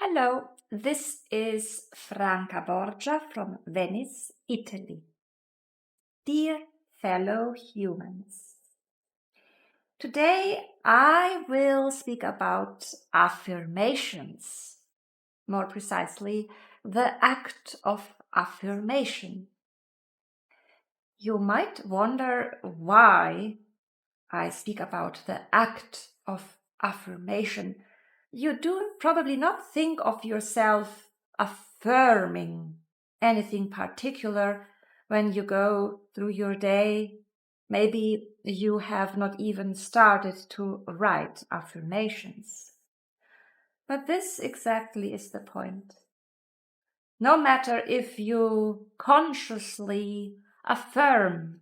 Hello, this is Franca Borgia from Venice, Italy. Dear fellow humans, today I will speak about affirmations, more precisely, the act of affirmation. You might wonder why I speak about the act of affirmation. You do probably not think of yourself affirming anything particular when you go through your day. Maybe you have not even started to write affirmations. But this exactly is the point. No matter if you consciously affirm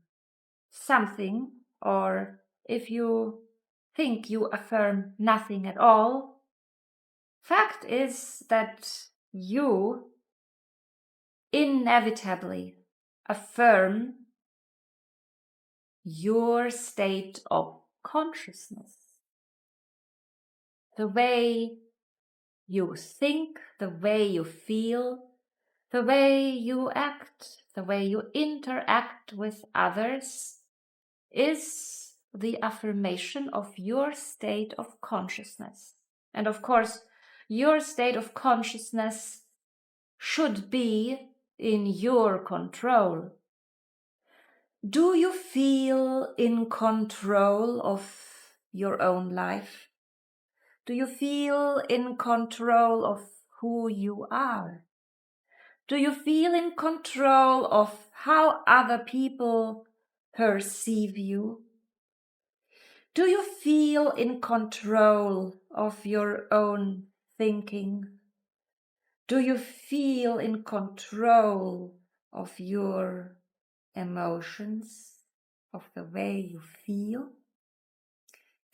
something or if you think you affirm nothing at all, fact is that you inevitably affirm your state of consciousness. The way you think, the way you feel, the way you act, the way you interact with others is the affirmation of your state of consciousness. And of course, your state of consciousness should be in your control. Do you feel in control of your own life? Do you feel in control of who you are? Do you feel in control of how other people perceive you? Do you feel in control of your own thinking? Do you feel in control of your emotions, of the way you feel?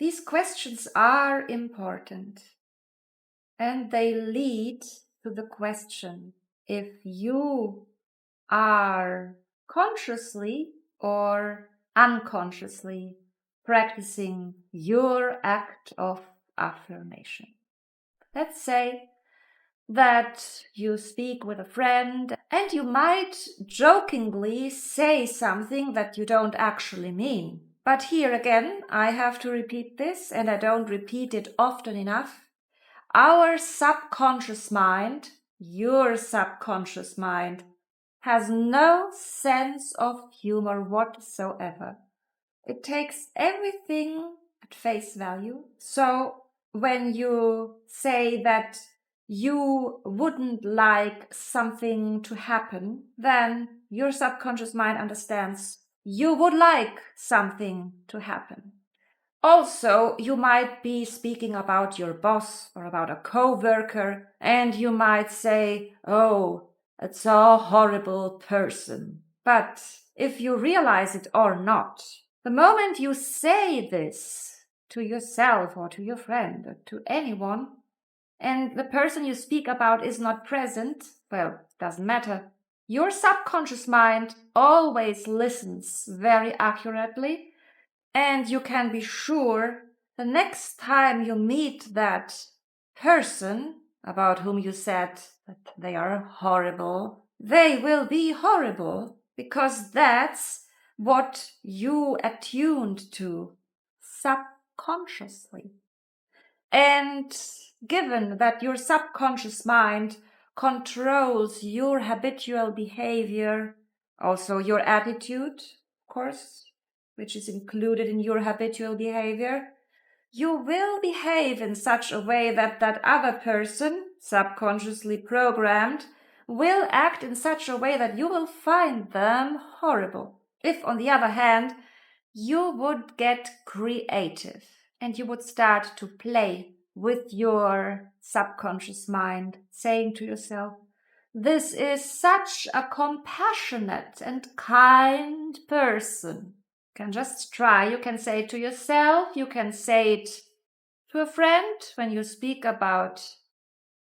These questions are important, and they lead to the question if you are consciously or unconsciously practicing your act of affirmation. Let's say that you speak with a friend and you might jokingly say something that you don't actually mean. But here again, I have to repeat this, and I don't repeat it often enough. Our subconscious mind, your subconscious mind, has no sense of humor whatsoever. It takes everything at face value. So when you say that you wouldn't like something to happen, then your subconscious mind understands you would like something to happen. Also, you might be speaking about your boss or about a coworker, and you might say, "Oh, it's a horrible person." But if you realize it or not, the moment you say this to yourself or to your friend or to anyone, and the person you speak about is not present, well, doesn't matter. Your subconscious mind always listens very accurately, and you can be sure the next time you meet that person about whom you said that they are horrible, they will be horrible because that's what you attuned to subconsciously. And given that your subconscious mind controls your habitual behavior, also your attitude, of course, which is included in your habitual behavior, you will behave in such a way that that other person, subconsciously programmed, will act in such a way that you will find them horrible. If, on the other hand, you would get creative and you would start to play with your subconscious mind, saying to yourself, "This is such a compassionate and kind person." You can just try. You can say it to yourself. You can say it to a friend when you speak about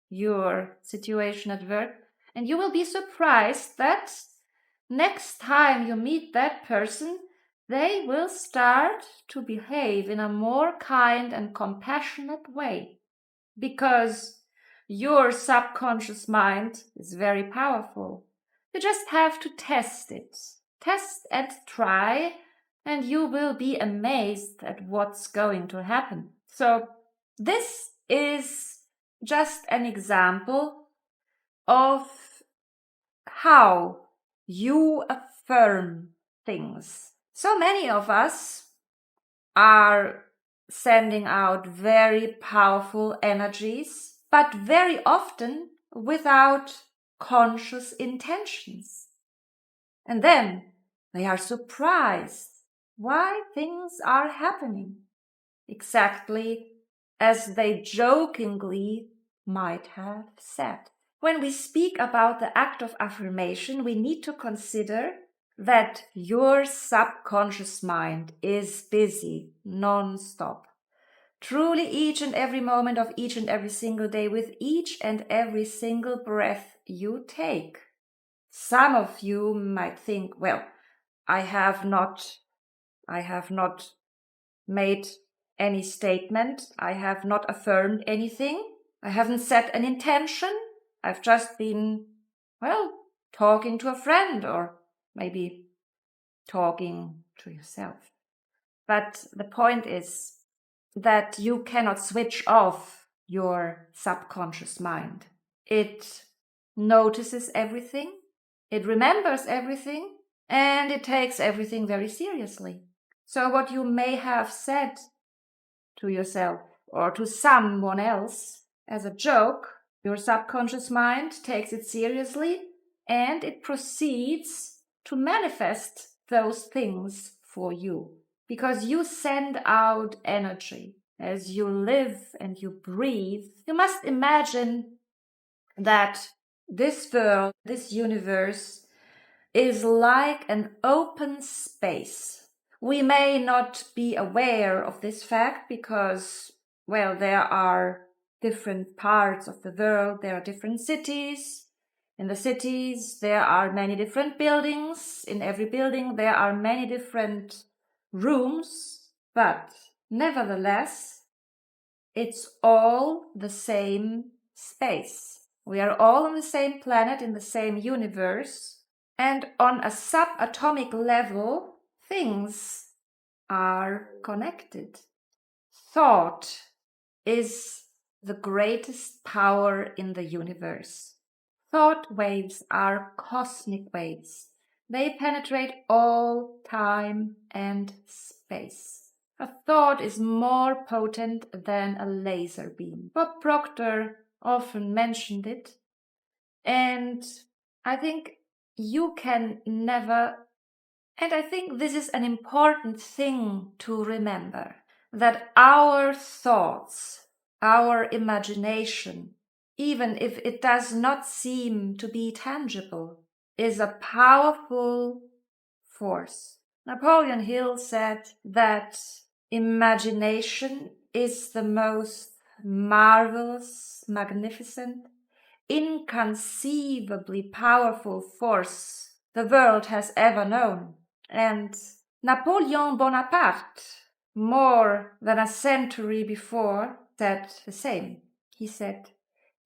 your situation at work. And you will be surprised that next time you meet that person, they will start to behave in a more kind and compassionate way. Because Your subconscious mind is very powerful. You just have to test it. Test and try, and you will be amazed at what's going to happen. So, this is just an example of how you affirm things. So many of us are sending out very powerful energies, but very often without conscious intentions. And then they are surprised why things are happening exactly as they jokingly might have said. When we speak about the act of affirmation, we need to consider that your subconscious mind is busy non-stop. Truly, each and every moment of each and every single day, with each and every single breath you take. Some of you might think, well, I have not made any statement. I have not affirmed anything. I haven't set an intention. I've just been, well, talking to a friend or maybe talking to yourself. But the point is that you cannot switch off your subconscious mind. It notices everything, it remembers everything, and it takes everything very seriously. So what you may have said to yourself or to someone else as a joke, your subconscious mind takes it seriously and it proceeds to manifest those things for you because you send out energy as you live and you breathe. You must imagine that this world, this universe, is like an open space. We may not be aware of this fact because, well, there are different parts of the world, there are different cities. In the cities, there are many different buildings. In every building, there are many different rooms, but nevertheless, it's all the same space. We are all on the same planet, in the same universe, and on a subatomic level, things are connected. Thought is the greatest power in the universe. Thought waves are cosmic waves. They penetrate all time and space. A thought is more potent than a laser beam. Bob Proctor often mentioned it, and I think you can never, and I think this is an important thing to remember, that our thoughts, our imagination, even if it does not seem to be tangible, is a powerful force. Napoleon Hill said that imagination is the most marvelous, magnificent, inconceivably powerful force the world has ever known. And Napoleon Bonaparte, more than a century before, said the same. He said,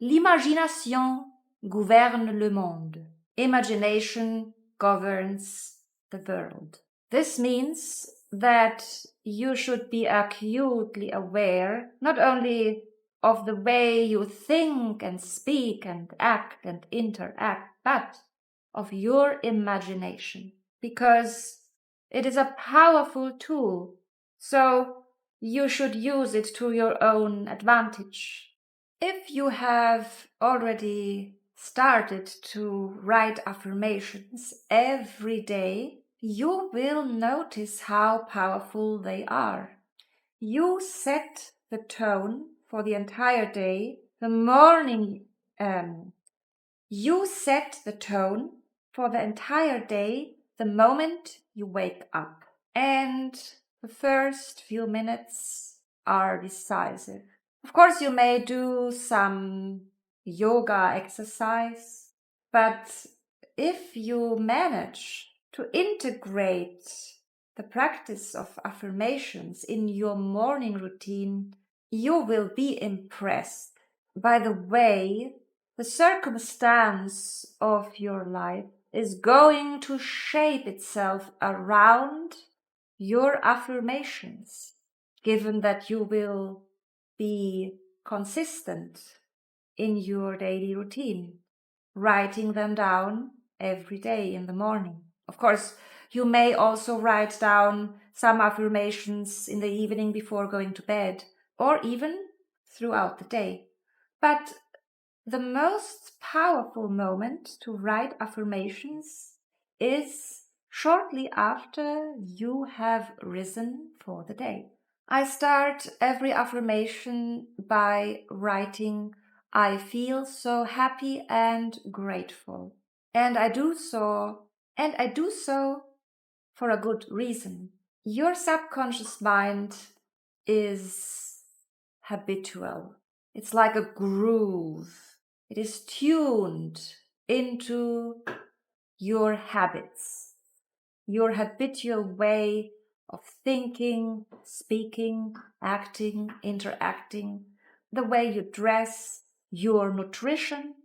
"L'imagination gouverne le monde." Imagination governs the world. This means that you should be acutely aware not only of the way you think and speak and act and interact, but of your imagination, because it is a powerful tool. So you should use it to your own advantage. If you have already started to write affirmations every day, you will notice how powerful they are. You set the tone for the entire day. The morning, you set the tone for the entire day the moment you wake up. And the first few minutes are decisive. Of course, you may do some yoga exercise, but if you manage to integrate the practice of affirmations in your morning routine, you will be impressed by the way, the circumstance of your life is going to shape itself around your affirmations, given that you will be consistent in your daily routine, writing them down every day in the morning. Of course, you may also write down some affirmations in the evening before going to bed, or even throughout the day. But the most powerful moment to write affirmations is shortly after you have risen for the day. I start every affirmation by writing, "I feel so happy and grateful." And I do so for a good reason. Your subconscious mind is habitual. It's like a groove. It is tuned into your habits, your habitual way of thinking, speaking, acting, interacting, the way you dress, your nutrition,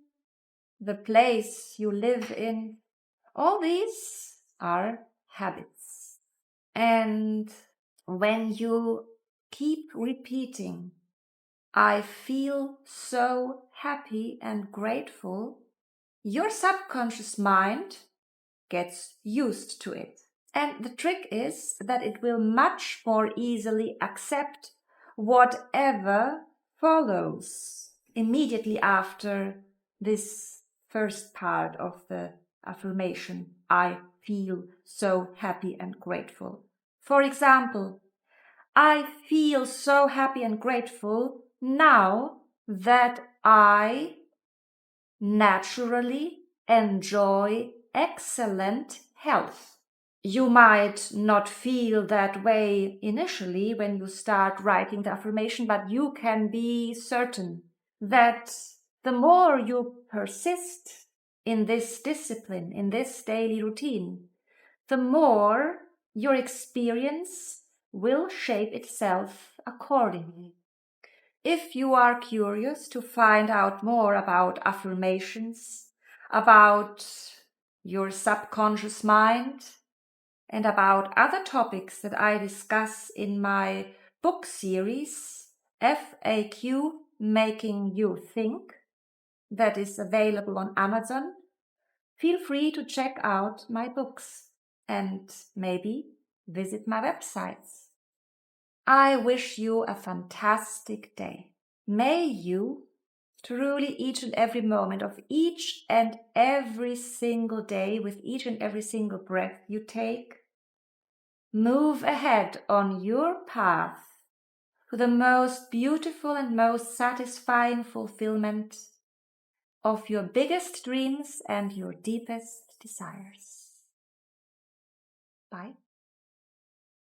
the place you live in. All these are habits. And when you keep repeating, "I feel so happy and grateful," your subconscious mind gets used to it. And the trick is that it will much more easily accept whatever follows immediately after this first part of the affirmation, "I feel so happy and grateful." For example, "I feel so happy and grateful now that I naturally enjoy excellent health." You might not feel that way initially when you start writing the affirmation, but you can be certain that the more you persist in this discipline, in this daily routine, the more your experience will shape itself accordingly. If you are curious to find out more about affirmations, about your subconscious mind, and about other topics that I discuss in my book series, FAQ Making You Think, that is available on Amazon, feel free to check out my books and maybe visit my websites. I wish you a fantastic day. May you truly, each and every moment of each and every single day, with each and every single breath you take, move ahead on your path to the most beautiful and most satisfying fulfillment of your biggest dreams and your deepest desires. Bye.